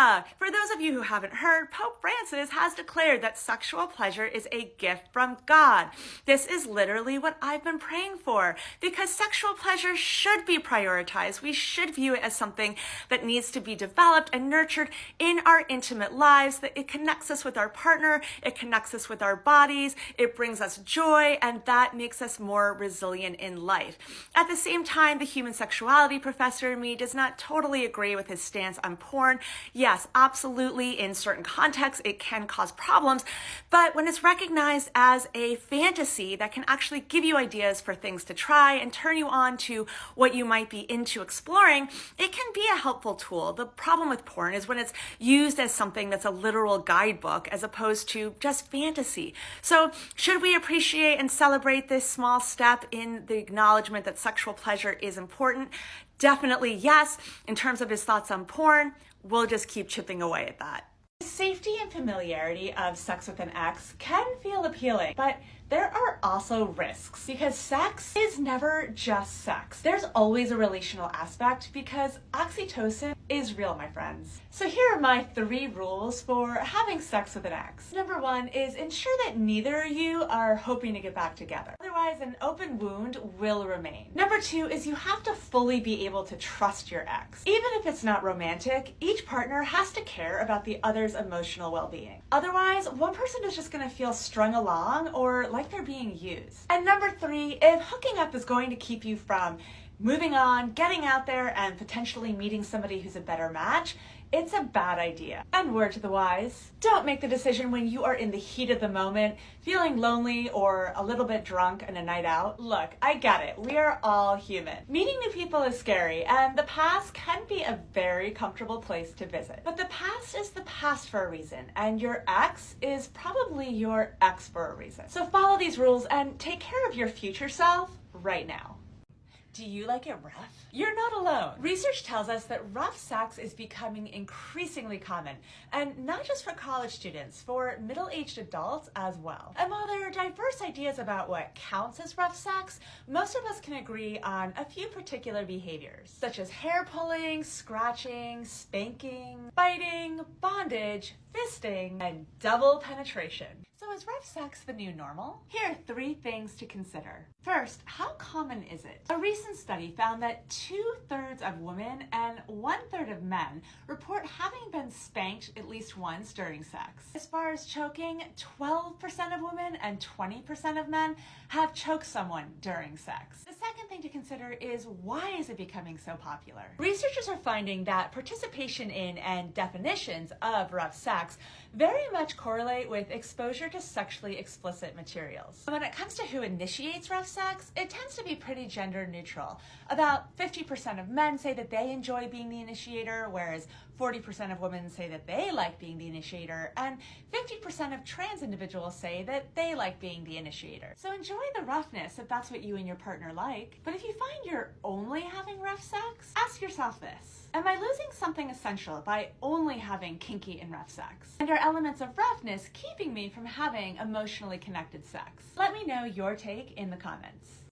Yeah, for those of you who haven't heard, Pope Francis has declared that sexual pleasure is a gift from God. This is literally what I've been praying for, because sexual pleasure should be prioritized. We should view it as something that needs to be developed and nurtured in our intimate lives, that it connects us with our partner, it connects us with our bodies, it brings us joy, and that makes us more resilient in life. At the same time, the human sexuality professor in me does not totally agree with his stance on porn. Yes, absolutely, in certain contexts, it can cause problems, but when it's recognized as a fantasy that can actually give you ideas for things to try and turn you on to what you might be into exploring, it can be a helpful tool. The problem with porn is when it's used as something that's a literal guidebook as opposed to just fantasy. So should we appreciate and celebrate this small step in the acknowledgement that sexual pleasure is important? Definitely yes. In terms of his thoughts on porn, we'll just keep chipping away at that. The safety and familiarity of sex with an ex can feel appealing, but there are also risks because sex is never just sex. There's always a relational aspect because oxytocin is real, my friends. So here are my 3 rules for having sex with an ex. Number 1 is ensure that neither of you are hoping to get back together. Otherwise, an open wound will remain. Number 2 is you have to fully be able to trust your ex. Even if it's not romantic, each partner has to care about the other's emotional well-being. Otherwise, one person is just gonna feel strung along or like they're being used. And number 3, if hooking up is going to keep you from moving on, getting out there, and potentially meeting somebody who's a better match, it's a bad idea. And word to the wise, don't make the decision when you are in the heat of the moment, feeling lonely or a little bit drunk on a night out. Look, I get it. We are all human. Meeting new people is scary, and the past can be a very comfortable place to visit. But the past is the past for a reason, and your ex is probably your ex for a reason. So follow these rules and take care of your future self right now. Do you like it rough? You're not alone. Research tells us that rough sex is becoming increasingly common, and not just for college students, for middle-aged adults as well. And while there are diverse ideas about what counts as rough sex, most of us can agree on a few particular behaviors, such as hair pulling, scratching, spanking, biting, bondage, fisting, and double penetration. So is rough sex the new normal? Here are 3 things to consider. First, how common is it? A recent study found that 2/3 of women and 1/3 of men report having been spanked at least once during sex. As far as choking, 12% of women and 20% of men have choked someone during sex. The second thing to consider is, why is it becoming so popular? Researchers are finding that participation in and definitions of rough sex very much correlate with exposure to sexually explicit materials. When it comes to who initiates rough sex, it tends to be pretty gender neutral. About 50% of men say that they enjoy being the initiator, whereas 40% of women say that they like being the initiator, and 50% of trans individuals say that they like being the initiator. So enjoy the roughness if that's what you and your partner like. But if you find you're only having rough sex, ask yourself this: am I losing something essential by only having kinky and rough sex? And are elements of roughness keeping me from having emotionally connected sex? Let me know your take in the comments.